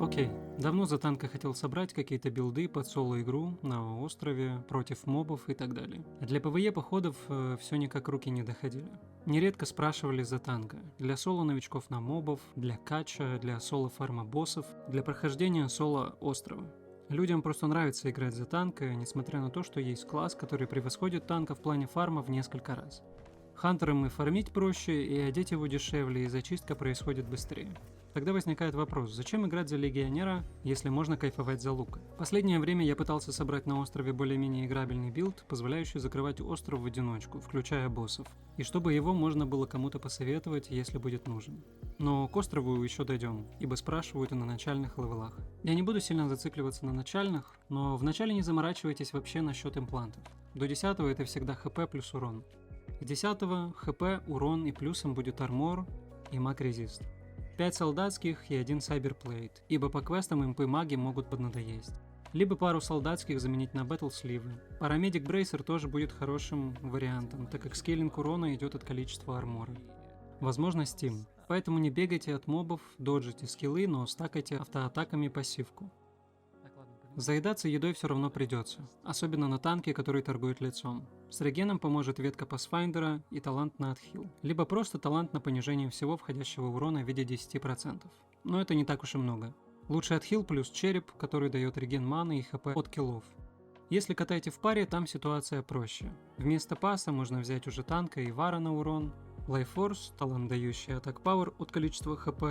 Окей, давно за танка хотел собрать какие-то билды под соло-игру на острове, против мобов и так далее. Для ПВЕ походов все никак руки не доходили. Нередко спрашивали за танка. Для соло-новичков на мобов, для кача, для соло-фарма боссов, для прохождения соло-острова. Людям просто нравится играть за танка, несмотря на то, что есть класс, который превосходит танка в плане фарма в несколько раз. Хантерам и фармить проще, и одеть его дешевле, и зачистка происходит быстрее. Тогда возникает вопрос, зачем играть за легионера, если можно кайфовать за лука? В последнее время я пытался собрать на острове более-менее играбельный билд, позволяющий закрывать остров в одиночку, включая боссов, и чтобы его можно было кому-то посоветовать, если будет нужен. Но к острову еще дойдем, ибо спрашивают и на начальных левелах. Я не буду сильно зацикливаться на начальных, но вначале не заморачивайтесь вообще насчет имплантов. До 10 это всегда хп плюс урон. К 10 хп, урон и плюсом будет армор и маг резист. 5 солдатских и 1 сайберплейт, ибо по квестам импы маги могут поднадоесть. Либо пару солдатских заменить на батл-сливы. Парамедик Брейсер тоже будет хорошим вариантом, так как скейлинг урона идет от количества армора. Возможно Steam, поэтому не бегайте от мобов, доджите скиллы, но стакайте автоатаками пассивку. Заедаться едой все равно придется, особенно на танке, который торгует лицом. С регеном поможет ветка Пасфайндера и талант на отхил, либо просто талант на понижение всего входящего урона в виде 10%. Но это не так уж и много. Лучше отхил плюс череп, который дает реген маны и хп от киллов. Если катаете в паре, там ситуация проще. Вместо паса можно взять уже танка и вара на урон, Лайфорс, талант дающий атак пауэр от количества хп,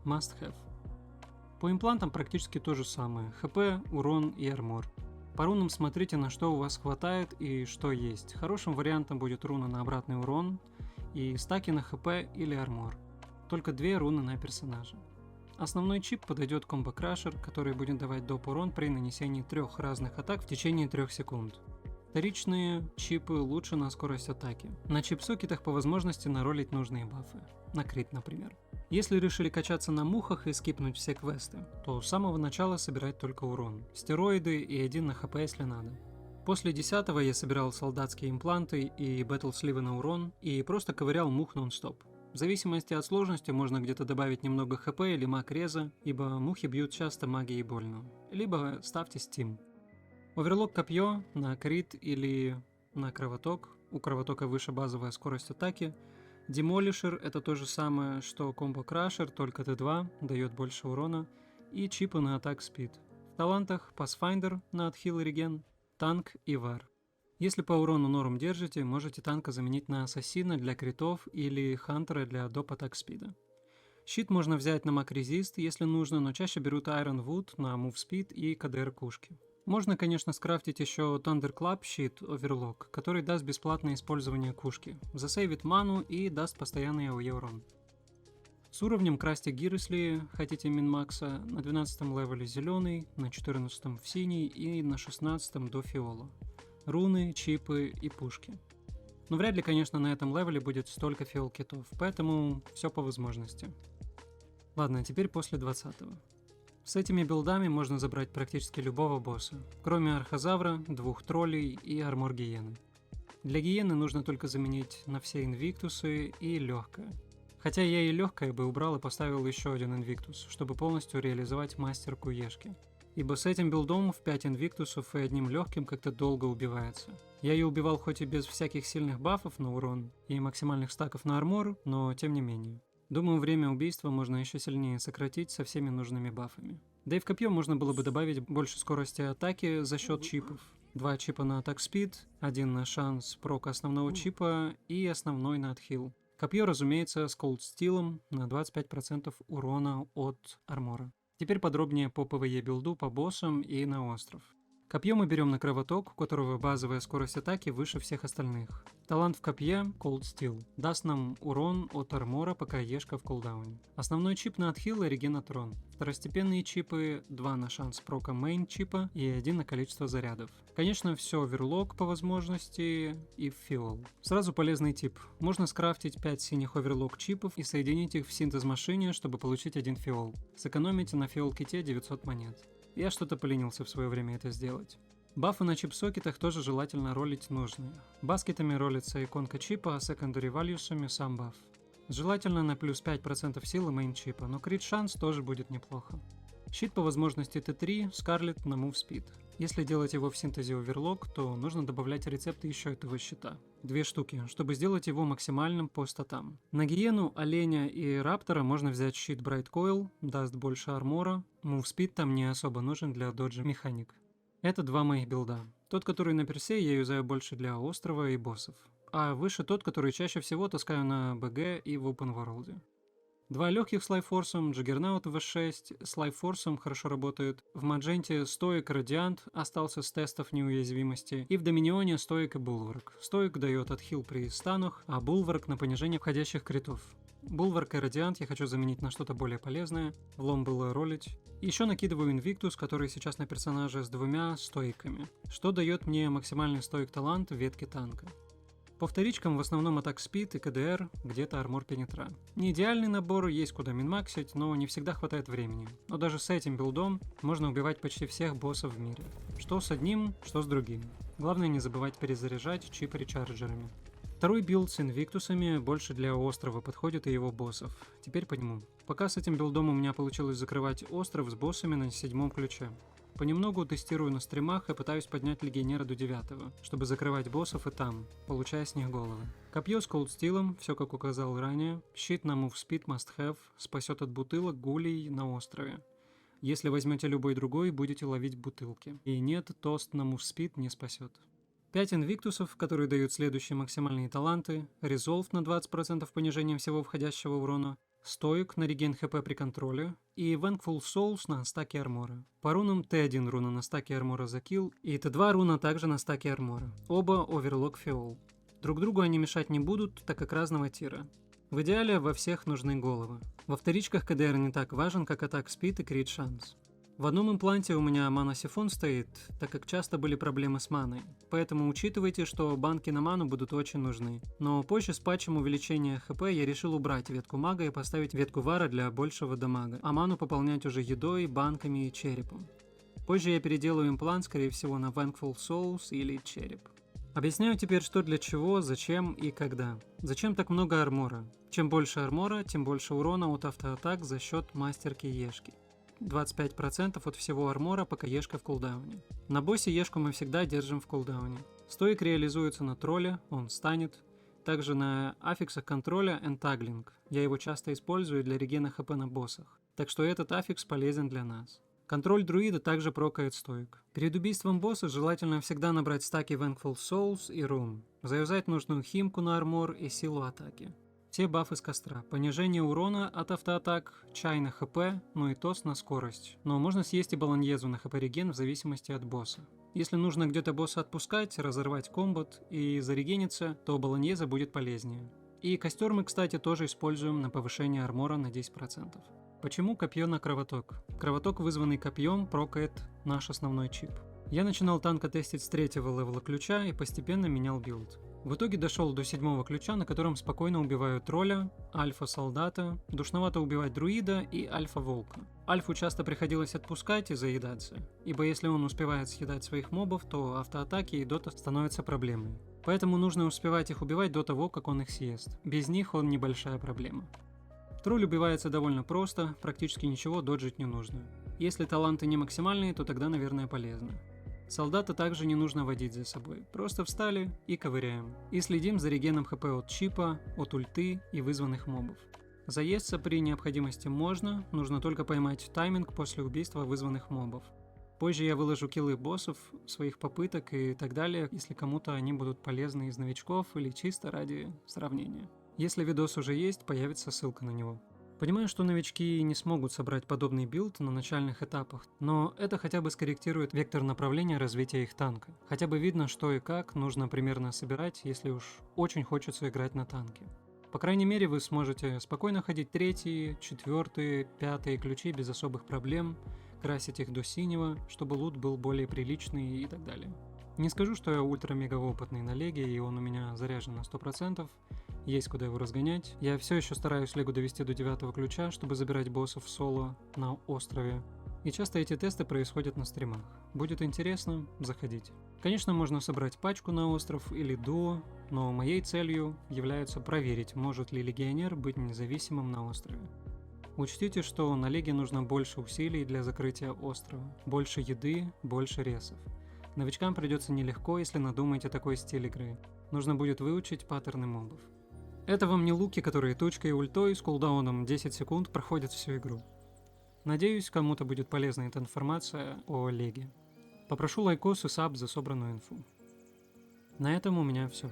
must have. По имплантам практически то же самое, хп, урон и армор. По рунам смотрите, на что у вас хватает и что есть. Хорошим вариантом будет руна на обратный урон и стаки на хп или армор. Только 2 руны на персонажа. Основной чип подойдет комбо крашер, который будет давать доп урон при нанесении 3 разных атак в течение 3 секунд. Вторичные чипы лучше на скорость атаки. На чип-сокетах по возможности наролить нужные бафы. На крит, например. Если решили качаться на мухах и скипнуть все квесты, то с самого начала собирать только урон. Стероиды и 1 на хп, если надо. После 10-го я собирал солдатские импланты и батл-сливы на урон и просто ковырял мух нон-стоп. В зависимости от сложности можно где-то добавить немного хп или маг реза, ибо мухи бьют часто магией больно. Либо ставьте Steam. Оверлок копье на крит или на кровоток. У кровотока выше базовая скорость атаки. Демолишер это то же самое, что комбо крашер, только Т2, дает больше урона. И чипы на атак спид. В талантах Pathfinder на отхил и реген, танк и вар. Если по урону норм держите, можете танка заменить на ассасина для критов или хантера для доп атак спида. Щит можно взять на маг резист, если нужно, но чаще берут Iron Wood на move speed и КДР кушки. Можно, конечно, скрафтить еще Thunderclap щит Overlock, который даст бесплатное использование кушки, засейвит ману и даст постоянный АОЕ урон. С уровнем красьте гир, если хотите минмакса, на 12 левеле зеленый, на 14 в синий и на 16 до фиола. Руны, чипы и пушки. Но вряд ли, конечно, на этом левеле будет столько фиол-китов, поэтому все по возможности. Ладно, теперь после 20-го. С этими билдами можно забрать практически любого босса, кроме архозавра, 2 троллей и армор гиены. Для гиены нужно только заменить на все инвиктусы и легкое. Хотя я и легкое бы убрал и поставил еще один инвиктус, чтобы полностью реализовать мастерку Ешки. Ибо с этим билдом в 5 инвиктусов и одним легким как-то долго убивается. Я ее убивал хоть и без всяких сильных бафов на урон и максимальных стаков на армор, но тем не менее. Думаю, время убийства можно еще сильнее сократить со всеми нужными бафами. Да и в копье можно было бы добавить больше скорости атаки за счет чипов. 2 чипа на атак спид, 1 на шанс прок основного чипа и основной на отхил. Копье, разумеется, с Cold Steel на 25% урона от армора. Теперь подробнее по ПВЕ билду, по боссам и на остров. Копье мы берем на кровоток, у которого базовая скорость атаки выше всех остальных. Талант в копье Cold Steel даст нам урон от армора, пока Ешка в кулдауне. Основной чип на отхил и реген от урон. Второстепенные чипы 2 на шанс прока мейн чипа и 1 на количество зарядов. Конечно, все оверлок по возможности и фиол. Сразу полезный тип. Можно скрафтить 5 синих оверлок чипов и соединить их в синтез машине, чтобы получить 1 фиол. Сэкономите на фиол ките 900 монет. Я что-то поленился в свое время это сделать. Бафы на чип-сокетах тоже желательно ролить нужные. Баскетами ролится иконка чипа, а secondary values'ами сам баф. Желательно на плюс 5% силы мейн чипа, но крит шанс тоже будет неплохо. Щит по возможности Т3, Скарлет на Move Speed. Если делать его в синтезе Overlock, то нужно добавлять рецепты еще этого щита. 2 штуки, чтобы сделать его максимальным по статам. На Гиену, Оленя и Раптора можно взять щит Bright Coil, даст больше армора. Move Speed там не особо нужен для доджа механик. Это 2 моих билда. Тот, который на персе, я юзаю больше для острова и боссов. А выше тот, который чаще всего таскаю на БГ и в Open World. 2 легких с лайффорсом, Джаггернаут V6 с лайффорсом хорошо работают. В Мадженте Стоик Радиант остался с тестов неуязвимости. И в Доминионе Стоик и Булварк. Стоик дает отхил при станах, а Булварк на понижение входящих критов. Булварк и Радиант я хочу заменить на что-то более полезное. Влом было ролить. Еще накидываю Инвиктус, который сейчас на персонаже с 2 стоиками, что дает мне максимальный стоик талант в ветке танка. По вторичкам в основном атак спид и КДР, где-то армор пенетра. Не идеальный набор, есть куда минмаксить, но не всегда хватает времени. Но даже с этим билдом можно убивать почти всех боссов в мире. Что с одним, что с другим. Главное не забывать перезаряжать чип речарджерами. Второй билд с инвиктусами больше для острова подходит и его боссов. Теперь по нему. Пока с этим билдом у меня получилось закрывать остров с боссами на 7 ключе. Понемногу тестирую на стримах и пытаюсь поднять легионера до 9, чтобы закрывать боссов и там, получая с них головы. Копье с колдстилом, все как указал ранее. Щит на Move Speed must have, спасет от бутылок гулей на острове. Если возьмете любой другой, будете ловить бутылки. И нет, тост на Move Speed не спасет. 5 инвиктусов, которые дают следующие максимальные таланты. Resolve на 20% понижения всего входящего урона. Стоик на реген хп при контроле и Vengeful Souls на стаке армора. По рунам Т1 руна на стаке армора за килл и Т2 руна также на стаке армора. Оба Overlock Фиол. Друг другу они мешать не будут, так как разного тира. В идеале во всех нужны головы. Во вторичках КДР не так важен, как атак спид и крит шанс. В одном импланте у меня мана-сифон стоит, так как часто были проблемы с маной, поэтому учитывайте, что банки на ману будут очень нужны. Но позже с патчем увеличения хп я решил убрать ветку мага и поставить ветку вара для большего дамага, а ману пополнять уже едой, банками и черепом. Позже я переделаю имплант, скорее всего, на Vengeful Souls или череп. Объясняю теперь, что для чего, зачем и когда. Зачем так много армора? Чем больше армора, тем больше урона от автоатак за счет мастерки Ешки. 25% от всего армора, пока Ешка в кулдауне. На боссе Ешку мы всегда держим в кулдауне. Стоик реализуется на тролле, он станет. Также на аффиксах контроля Энтаглинг. Я его часто использую для регена хп на боссах. Так что этот аффикс полезен для нас. Контроль друида также прокает стоик. Перед убийством босса желательно всегда набрать стаки Vengeful Souls и рун. Заюзать нужную химку на армор и силу атаки. Все бафы с костра. Понижение урона от автоатак, чай на хп, ну и тост на скорость. Но можно съесть и болоньезу на хп реген в зависимости от босса. Если нужно где-то босса отпускать, разорвать комбат и зарегениться, то болоньеза будет полезнее. И костер мы, кстати, тоже используем на повышение армора на 10%. Почему копье на кровоток? Кровоток, вызванный копьем, прокает наш основной чип. Я начинал танка тестить с 3-го левела ключа и постепенно менял билд. В итоге дошел до 7-го ключа, на котором спокойно убиваю тролля, альфа-солдата, душновато убивать друида и альфа-волка. Альфу часто приходилось отпускать и заедаться, ибо если он успевает съедать своих мобов, то автоатаки и дота становятся проблемой. Поэтому нужно успевать их убивать до того, как он их съест. Без них он небольшая проблема. Тролль убивается довольно просто, практически ничего доджить не нужно. Если таланты не максимальные, то тогда, наверное, полезно. Солдата также не нужно водить за собой, просто встали и ковыряем. И следим за регеном хп от чипа, от ульты и вызванных мобов. Заесться при необходимости можно, нужно только поймать тайминг после убийства вызванных мобов. Позже я выложу киллы боссов, своих попыток и так далее, если кому-то они будут полезны из новичков или чисто ради сравнения. Если видос уже есть, появится ссылка на него. Понимаю, что новички не смогут собрать подобный билд на начальных этапах, но это хотя бы скорректирует вектор направления развития их танка. Хотя бы видно, что и как нужно примерно собирать, если уж очень хочется играть на танке. По крайней мере, вы сможете спокойно ходить 3-й, 4-й, 5-й ключи без особых проблем, красить их до синего, чтобы лут был более приличный и так далее. Не скажу, что я ультра-мега опытный на леге, и он у меня заряжен на 100%, есть куда его разгонять. Я все еще стараюсь легу довести до 9-го ключа, чтобы забирать боссов в соло на острове. И часто эти тесты происходят на стримах. Будет интересно, заходите. Конечно, можно собрать пачку на остров или дуо, но моей целью является проверить, может ли легионер быть независимым на острове. Учтите, что на Леге нужно больше усилий для закрытия острова, больше еды, больше ресов. Новичкам придется нелегко, если надумаете такой стиль игры. Нужно будет выучить паттерны мобов. Это вам не луки, которые точкой и ультой с кулдауном 10 секунд проходят всю игру. Надеюсь, кому-то будет полезна эта информация о Леге. Попрошу лайкос и саб за собранную инфу. На этом у меня все.